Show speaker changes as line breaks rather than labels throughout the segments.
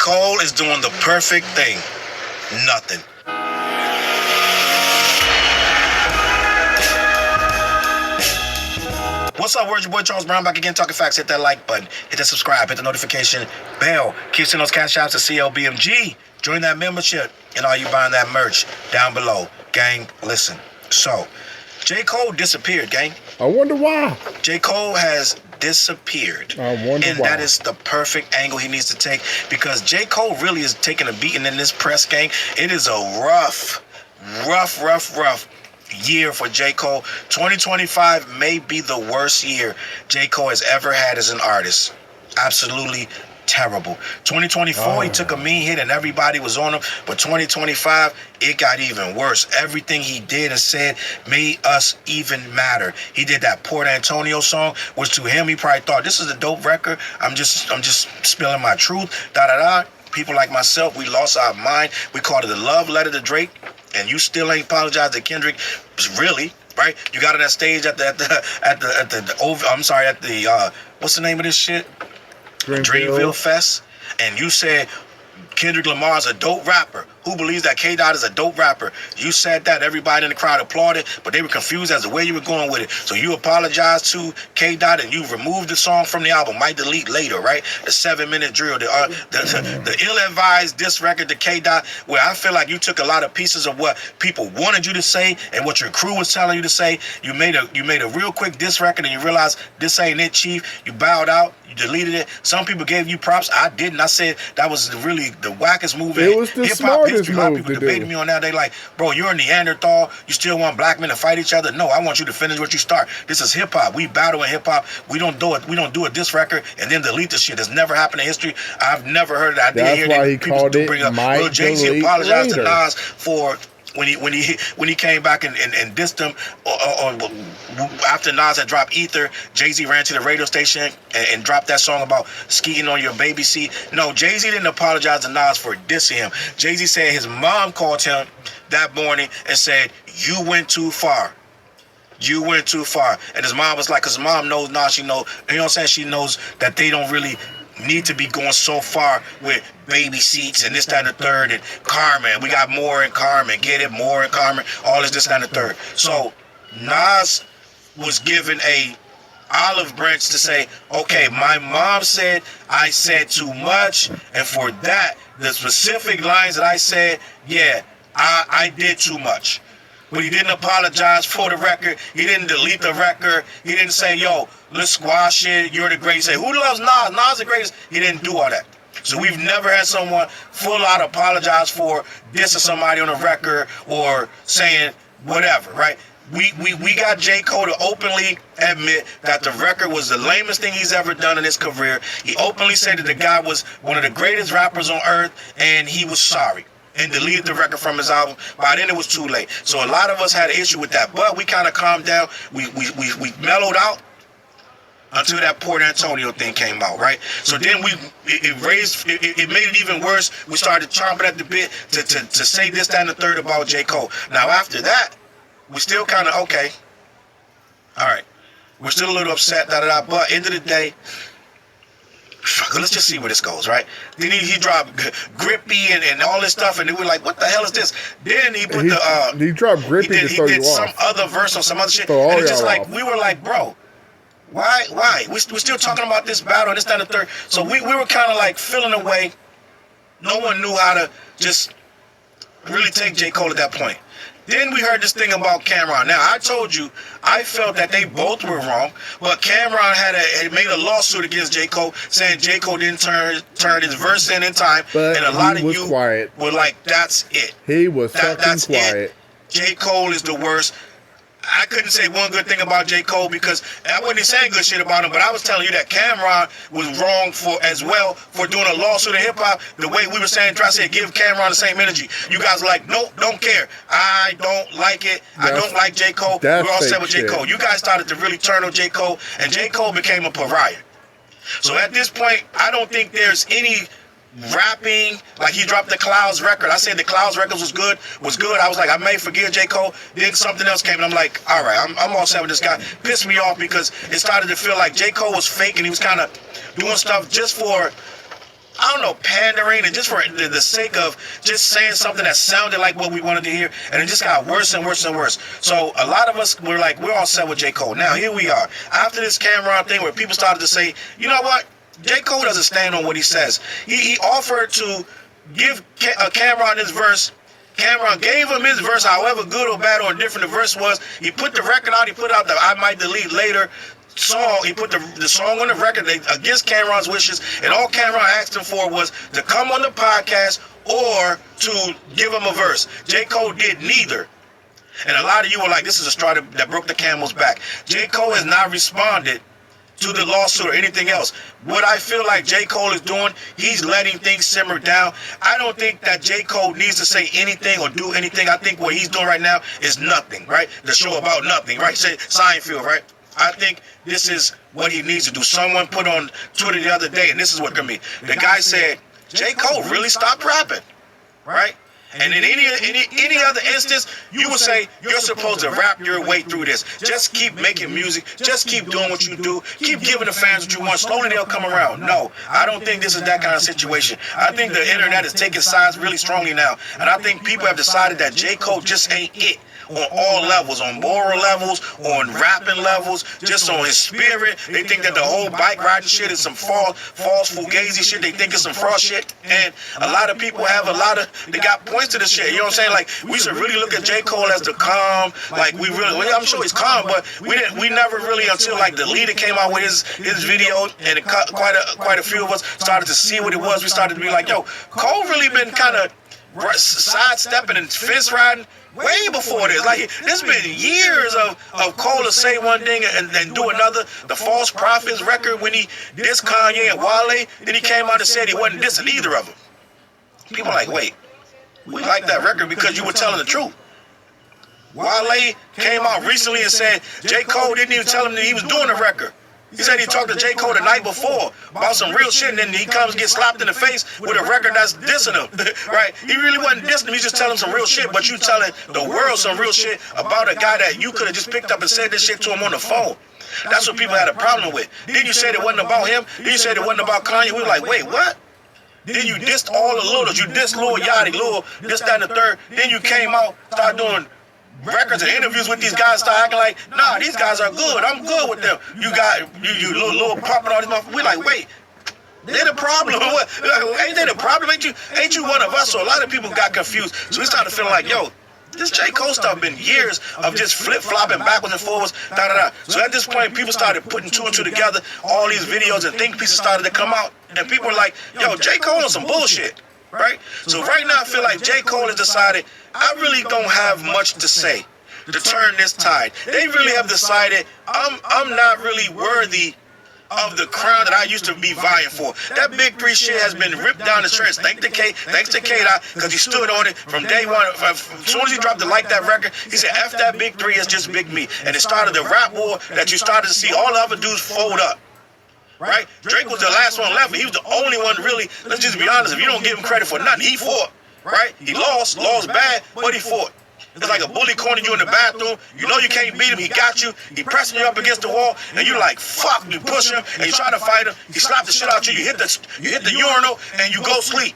Cole is doing the perfect thing. Nothing. What's up, word? Your boy Charles Brown back again, talking facts. Hit that like button, hit that subscribe, hit the notification bell. Keep sending those cash outs to CLBMG. Join that membership, and all you buying that merch down below. Gang, listen. So, J. Cole disappeared, gang.
I wonder why.
J. Cole has disappeared.
I wonder
and
why.
that is the perfect angle he needs to take, because J. Cole really is taking a beating in this press, gang. It is a rough year for J. Cole. 2025 may be the worst year J. Cole has ever had as an artist. Absolutely terrible. 2024, he took a mean hit and everybody was on him. But 2025, it got even worse. Everything he did and said made us even madder. He did that Port Antonio song, which to him, he probably thought, this is a dope record. I'm just spilling my truth. People like myself, we lost our mind. We called it a love letter to Drake. And you still ain't apologized to Kendrick, really, right? You got on that stage at the what's the name of this shit? Dreamville Fest, and you said Kendrick Lamar's a dope rapper. Who believes that K-Dot is a dope rapper? You said that, everybody in the crowd applauded, but they were confused as to where you were going with it. So you apologized to K-Dot and you removed the song from the album. Might delete later, right? The 7-minute drill, the ill-advised diss record to K-Dot, where I feel like you took a lot of pieces of what people wanted you to say and what your crew was telling you to say. You made a real quick diss record and you realized this ain't it, Chief. You bowed out. You deleted it. Some people gave you props. I didn't. I said that was really the wackest move in hip-hop history. A lot of people debated me on that. They like, bro, you're a Neanderthal. You still want black men to fight each other? No, I want you to finish what you start. This is hip-hop. We battle in hip-hop. We don't do it. We don't do a diss record and then delete the shit. It's never happened in history. I've never heard of that. I did hear that people do bring up. Well, Jay-Z apologized to Nas for when he came back and dissed him, or after Nas had dropped Ether, Jay-Z ran to the radio station and dropped that song about skiing on your baby seat. No, Jay-Z didn't apologize to Nas for dissing him. Jay-Z said his mom called him that morning and said, "You went too far. You went too far." And his mom was like, because his mom knows Nas, she knows, you know what I'm saying? She knows that they don't really need to be going so far with baby seats and this, that, and the third, and Carmen. We got more in Carmen. Get it? More in Carmen. All this, that, and the third. So Nas was given a olive branch to say, okay, my mom said I said too much, and for that, the specific lines that I said, yeah, I did too much. But he didn't apologize for the record. He didn't delete the record. He didn't say, yo, let's squash it. You're the greatest. Say, who loves Nas? Nas the greatest. He didn't do all that. So we've never had someone full out apologize for dissing somebody on a record or saying whatever, right? We got J. Cole to openly admit that the record was the lamest thing he's ever done in his career. He openly said that the guy was one of the greatest rappers on earth, and he was sorry and deleted the record from his album. By then it was too late. So a lot of us had an issue with that, but we kind of calmed down. We mellowed out until that Port Antonio thing came out, right? So then it made it even worse. We started chomping at the bit to say this, that, and the third about J. Cole. Now after that, we still kind of, okay, all right, we're still a little upset, but end of the day, let's just see where this goes, right? Then he dropped Grippy and all this stuff, and we were like, what the hell is this? Then he put
he dropped Grippy to throw you off. He did some
other verse on some other shit, and it's just like, we were like, bro, why? We're still talking about this battle, this, that, and the third. So we were kind of like feeling away. No one knew how to just really take J. Cole at that point. Then we heard this thing about Cameron. Now, I told you, I felt that they both were wrong, but Cameron had made a lawsuit against J. Cole, saying J. Cole didn't turn his verse in time,
but
and a lot of you
quiet.
Were like, that's it.
He was fucking quiet.
It. J. Cole is the worst. I couldn't say one good thing about J. Cole because I wasn't saying good shit about him, but I was telling you that Cameron was wrong for doing a lawsuit in hip hop. The way we were saying, try to say, give Cameron the same energy. You guys were like, nope, don't care. I don't like it. I don't like J. Cole. We're all set with J. Cole. You guys started to really turn on J. Cole, and J. Cole became a pariah. So at this point, I don't think there's any rapping, like he dropped the Clouds record. I said the Clouds record was good. I was like, I may forgive J. Cole. Then something else came, and I'm like, all right, I'm all set with this guy. Pissed me off because it started to feel like J. Cole was fake, and he was kind of doing stuff just for I don't know, pandering, and just for the sake of just saying something that sounded like what we wanted to hear, and it just got worse and worse and worse. So a lot of us were like, we're all set with J. Cole. Now here we are. After this Cameron thing where people started to say, you know what? J. Cole doesn't stand on what he says. He offered to give Cameron his verse. Cameron gave him his verse, however good or bad or indifferent the verse was. He put the record out. He put out the I Might Delete Later song. He put the song on the record against Cameron's wishes, and all Cameron asked him for was to come on the podcast or to give him a verse. J. Cole did neither. And a lot of you were like, this is a straw that broke the camel's back. J. Cole has not responded to the lawsuit or anything else. What I feel like J. Cole is doing, he's letting things simmer down. I don't think that J. Cole needs to say anything or do anything. I think what he's doing right now is nothing, right? The show about nothing, right? Say Seinfeld, right? I think this is what he needs to do. Someone put on Twitter the other day, and this is what could be. The guy said, J. Cole really stopped rapping, right? And in any other instance, you would say you're supposed to rap your way through this. Just keep making music. Just keep doing what you do. Keep giving the fans what you want. Slowly they'll come around. No, I don't think this is that kind of situation. I think the internet is taking sides really strongly now. And I think people have decided that J. Cole just ain't it. On all levels, on moral levels, on rapping levels, just on his spirit. They think that the whole bike riding shit is some false fugazi shit. They think it's some fraud shit. And a lot of people they got points to this shit. You know what I'm saying? Like, we should really look at J. Cole as the calm, like I'm sure he's calm, but we never really, until like the leader came out with his video, and quite a few of us started to see what it was. We started to be like, yo, Cole really been kind of sidestepping and fence riding way before this. Like, there's been years of Cole to say one thing and then do another. The False Prophets record, when he dissed Kanye and Wale, then he came out and said he wasn't dissing either of them. People are like, wait, we like that record because you were telling the truth. Wale came out recently and said J. Cole didn't even tell him that he was doing the record. He said he talked to J. Cole the night before about some real shit, and then he comes and gets slapped in the face with a record that's dissing him, right? He really wasn't dissing him. He's just telling some real shit, but you telling the world some real shit about a guy that you could have just picked up and said this shit to him on the phone. That's what people had a problem with. Then you said it wasn't about him. Then you said it wasn't about Kanye. We were like, wait, what? Then you dissed all the Littles. You dissed Lil Yachty, Lil this, that, and the third. Then you came out, started doing records and interviews with these guys, start acting like, nah, these guys are good. I'm good with them. You got you little pump and all these motherfuckers. We like, wait, they're the problem. What? Ain't they the problem? Ain't you one of us? So a lot of people got confused. So we started feeling like, yo, this J. Cole stuff been years of just flip-flopping backwards and forwards, da-da-da. So at this point, people started putting two and two together. All these videos and think pieces started to come out. And people were like, yo, J. Cole on some bullshit. Right? So right now, I feel like J. Cole has decided, I really don't have much to say to turn this tide. They really have decided, I'm not really worthy of the crown that I used to be vying for. That Big 3 shit has been ripped down the trench. Thanks to K-Dot, because he stood on it from day one. As soon as he dropped the Like That record, he said, F that Big 3, it's just Big Me. And it started the rap war that you started to see all the other dudes fold up. Right? Drake was the last one left, but he was the only one really, let's just be honest, if you don't give him credit for nothing, he fought. Right? He lost bad, but he fought. It's like a bully cornering you in the bathroom. You know you can't beat him. He got you. He pressing you up against the wall, and you're like, fuck. You push him, and you try to fight him. He slapped the shit out you. You hit the urinal, and you go sleep.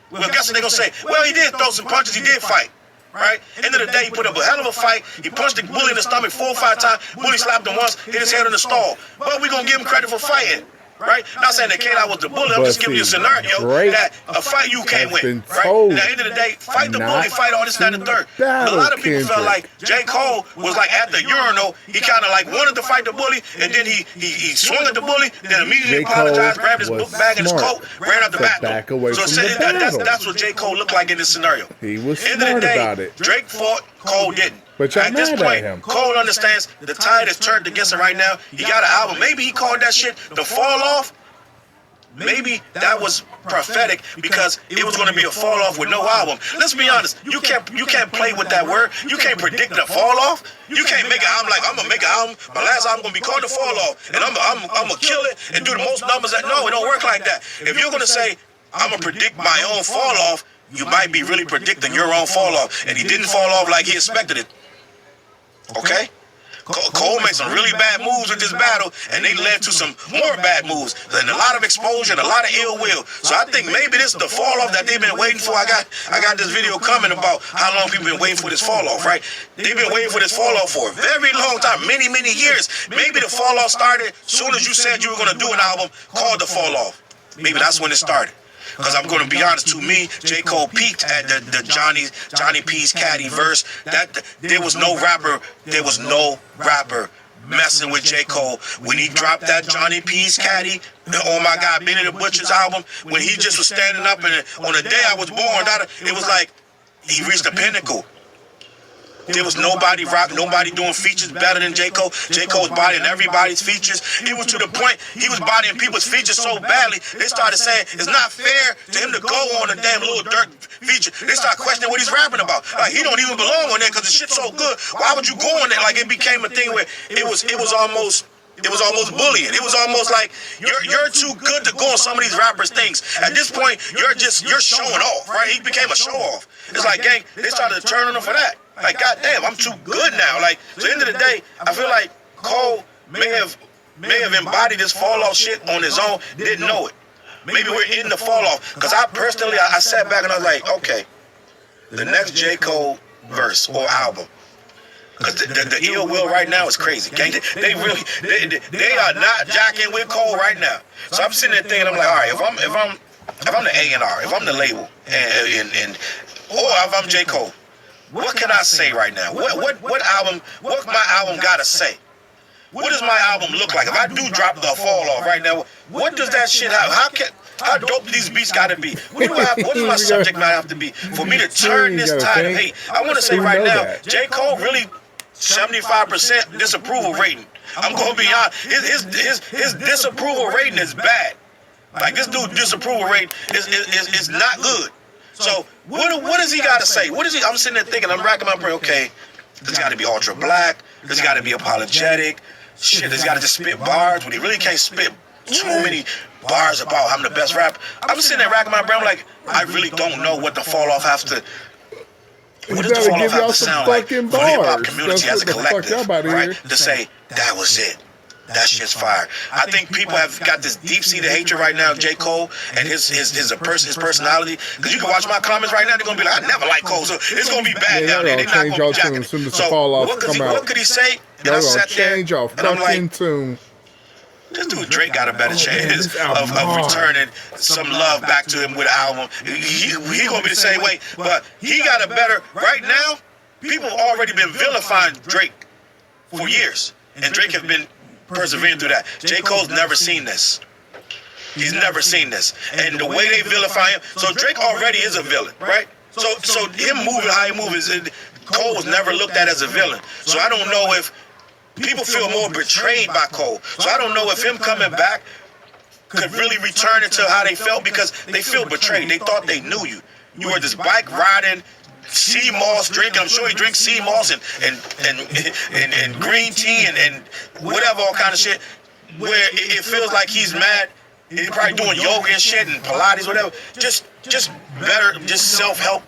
Well, guess what they're gonna say? Well, he did throw some punches. He did fight. Right? End of the day, he put up a hell of a fight. He punched the bully in the stomach 4 or 5 times. Bully slapped him once, hit his head in the stall. But we're gonna give him credit for fighting. Right? Not saying that K-Dot was the bully. I'm just giving you a scenario that a fight you can't win. Right? At the end of the day, fight the bully, fight all this, that, and the third. But a lot of people felt like J. Cole was like at the urinal. He kind of like wanted to fight the bully, and then he swung at the bully, then immediately apologized, grabbed his book bag and his coat, ran out the bathroom. So that's what J. Cole looked like in this scenario.
He was smart about it.
Drake fought, Cole didn't.
But
at this point, Cole understands the tide is turned against him right now. He got an album. Maybe he called that shit the fall off. Maybe that was prophetic because it was going to be a fall off with no album. Let's be honest. You can't play with that word. You can't predict the fall off. You can't make an album like I'm gonna make an album. My last album gonna be called the fall off, and I'm gonna kill it and do the most numbers. No, it don't work like that. If you're gonna say I'm gonna predict my own fall off, you might be really predicting your own fall off, and he didn't fall off like he expected it. Okay? Cole made some really bad moves with this battle, and they led to some more bad moves, and a lot of exposure, and a lot of ill will. So I think maybe this is the fall off that they've been waiting for. I got this video coming about how long people been waiting for this fall off, right? They've been waiting for this fall off for a very long time, many years. Maybe the fall off started soon as you said you were gonna do an album called The Fall Off. Maybe that's when it started. Because I'm going to be honest, to me, J. Cole peaked at the Johnny P's Caddy verse. There was no rapper messing with J. Cole. When he dropped that Johnny P's Caddy, oh my God, Benny the Butcher's album, when he just was standing up and on the day I was born, it was like he reached the pinnacle. There was nobody doing features better than J. Cole. J. Cole was bodying everybody's features. It was to the point he was bodying people's features so badly, they started saying it's not fair to him to go on a damn Lil Durk feature. They started questioning what he's rapping about. Like, he don't even belong on there because the shit's so good. Why would you go on there? Like, it became a thing where it was almost bullying. It was almost like you're too good to go on some of these rappers' things. At this point, you're showing off, right? He became a show off. It's like, gang, they started to turn on him for that. Like, goddamn, I'm too good now. Like, so at the end of the day, I feel like Cole may have embodied this fall off shit on his own, didn't know it. Maybe we're in the fall off. Because I personally, I sat back and I was like, okay, the next J. Cole verse or album. Because the ill will right now is crazy. They are not jacking with Cole right now. So I'm sitting there thinking, I'm like, all right, if I'm the A&R, if I'm the label, or if I'm J. Cole, what can I say right now? What my album gotta say? What does my album look like? If I do drop the fall off right now, what does that shit have? How dope these beats gotta be? What does my subject matter have to be for me to turn this tide of hate? I want to say right now, J. Cole really 75% disapproval rating. I'm gonna be honest. His disapproval rating is bad. Like, this dude's disapproval rating is not good. So what does he got to say? What is he? I'm sitting there thinking, I'm racking my brain. Okay, this got to be ultra black. This got to be apologetic. Shit, this got to just spit bars when he really can't spit too many bars about I'm the best rapper. I'm sitting there racking my brain. I'm like, I really don't know what the fall off has to. What does the fall off have to sound like for the hip hop community as a collective, right? To say that was it. That shit's fire. I think people have got this deep-seated hatred right now of J. Cole and his personality. Because you can watch my comments right now, they're going to be like, I never liked Cole, so it's going to be bad down there. They're not going to be jacking. So what could he say? And I sat there, and I'm like, this dude Drake got a better chance of returning some love back to him with an album. He going to be the same way, but he got a better, right now, people have already been vilifying Drake for years. And Drake has been persevering through that. J. Cole's never seen this. He's never seen this. And the way they vilify him, so Drake already is a villain, right? So him moving how he moves, Cole was never looked at as a villain. So I don't know if people feel more betrayed by Cole. So I don't know if him coming back could really return it to how they felt, because they feel betrayed. They thought they knew you. You were this bike riding, sea moss drinking. I'm sure he drinks sea moss and green tea and whatever, all kind of shit. Where it feels like he's mad. He's probably doing yoga and shit and Pilates, whatever. Just better, just self-help.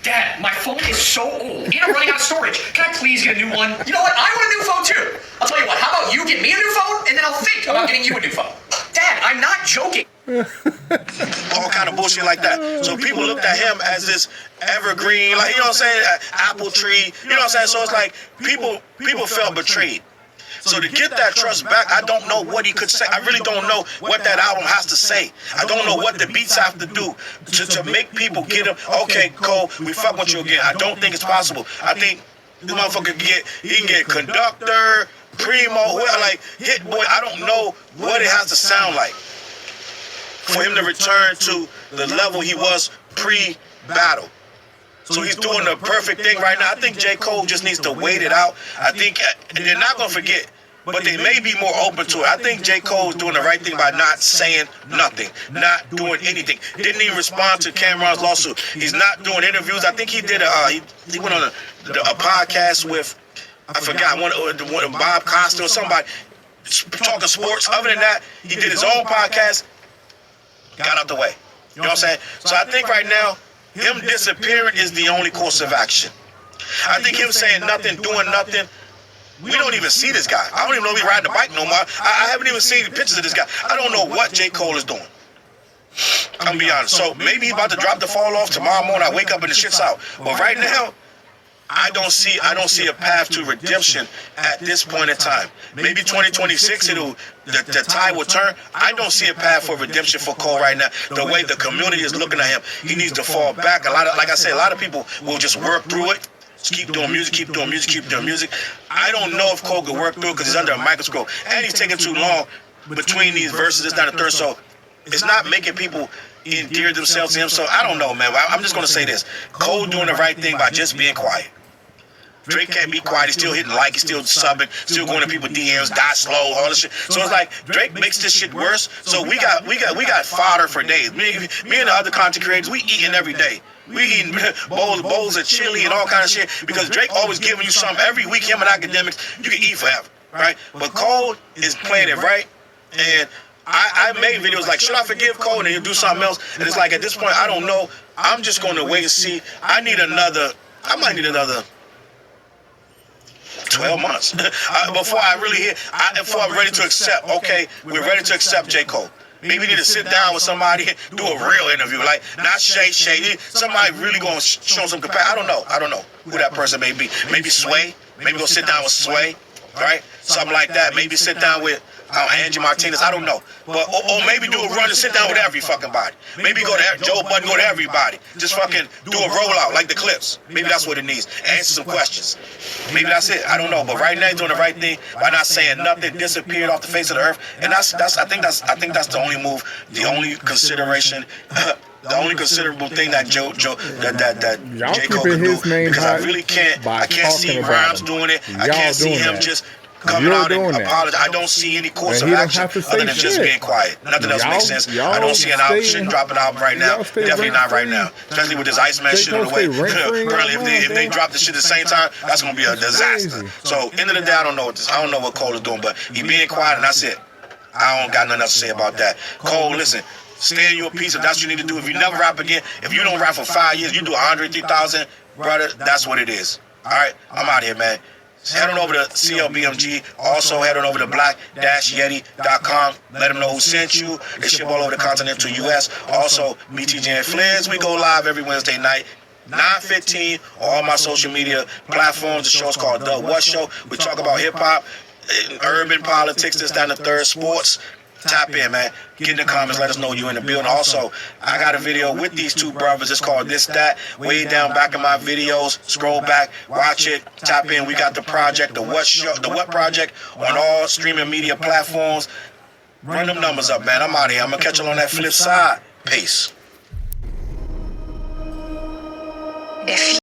Dad, my phone is so old and I'm running out of storage. Can I please get a new one? You know what? I want a new phone too. I'll tell you what. How about you get me a new phone and then I'll think about getting you a new phone. Dad, I'm not joking.
All kind of bullshit like that. So people looked at him as this evergreen, like, you know what I'm saying, apple tree. You know what I'm saying? So it's like people felt betrayed. So to get that trust back, I don't know what he could say. I really don't know what that album has to say. I don't know what the beats have to do to make people get him. Okay, Cole, we fuck with you again. I don't think it's possible. I think this motherfucker can get conductor, primo, like hit boy. I don't know what it has to sound like for him to return to the level he was pre-battle. So he's doing the perfect thing right now. I think J. Cole just needs to wait it out. I think they're not going to forget, but they may be more open to it. I think J. Cole's doing the right thing by not saying nothing, not doing anything. Didn't even respond to Cameron's lawsuit. He's not doing interviews. I think he did he went on a podcast with, I forgot, one Bob Costa or somebody, talking sports. Other than that, he did his own podcast, got out the way. You know what I'm saying? So I think right now, him disappearing is the only course of action. I think him saying nothing, doing nothing, We don't even see this guy. I don't even know if he's riding the bike no more. I haven't even seen pictures of this guy. I don't know what J. Cole is doing. I'm gonna be honest. So maybe he's about to drop the fall off tomorrow morning. I wake up and the shit's out. But right now, I don't see a path to redemption at this point in time. Maybe 2026 the tide will turn. I don't see a path for redemption for Cole right now. The way the community is looking at him, he needs to fall back. Like I said, a lot of people will just work through it. Just keep doing music, keep doing music, keep doing music. I don't know if Cole could work through it because he's under a microscope. And he's taking too long between these verses. It's not a third, so it's not making people endear themselves to him. So I don't know, man. I'm just going to say this. Cole doing the right thing by just being quiet. Drake can't be quiet. He's still hitting like, he's still subbing, still going to people DMs, die slow, all this shit. So it's like Drake makes this shit worse. So we got fodder for days. Me and the other content creators, we eating every day. We eating bowls of chili and all kind of shit because Drake always giving you something every week. Him and academics, you can eat forever, right? But Cole is playing it right, and I made videos like, should I forgive Cole and then do something else? And it's like at this point, I don't know. I'm just going to wait and see. I might need another 12 months before I really before I'm ready to accept, okay, we're ready to accept J. Cole. Maybe we need to sit down with somebody and do a real interview, like not shady. Somebody really going to show some compassion. I don't know who that person may be. Maybe Sway. Maybe go sit down with Sway, right? Something like that. Maybe sit down with Angie Martinez. I don't know. But or maybe do a run and sit down with every fucking body. Maybe go to Joe Budden, go to everybody. Just fucking do a rollout like the Clips. Maybe that's what it needs. Answer some questions. Maybe that's it. I don't know. But right now he's doing the right thing by not saying nothing. Disappeared off the face of the earth. And I think that's the only move, the only consideration. The only considerable thing that J. Cole can do, because I really can't. I can't see Rhymes doing it. I can't see him just coming out and apologize. I don't see any course of action other than just being quiet. Nothing else makes sense. I don't see an album dropping an album right now. Definitely not right now. Especially with this Iceman shit on the way. Apparently, if they drop this shit at the same time, that's gonna be a disaster. So end of the day, I don't know what Cole is doing, but he being quiet and that's it. I don't got nothing else to say about that. Cole, listen. Stay in your piece if that's what you need to do. If you never rap again, if you don't rap for 5 years, you do 103,000, brother, that's what it is. All right, I'm out here, man. Head on over to CLBMG. Also, head on over to black-yeti.com. Let them know who sent you. They ship all over the continental U.S. Also, BTJ and Flares. We go live every Wednesday night. 9:15 on all my social media platforms. The show's called The What Show. We talk about hip-hop, urban politics, this, that, and the third, sports. Tap in, man. Get in the comments. Let us know you in the building. Also, I got a video with these two brothers. It's called This That. Way down back in my videos. Scroll back, watch it. Tap in. We got the project, the What Project, on all streaming media platforms. Run them numbers up, man. I'm out here. I'm gonna catch you on that flip side. Peace.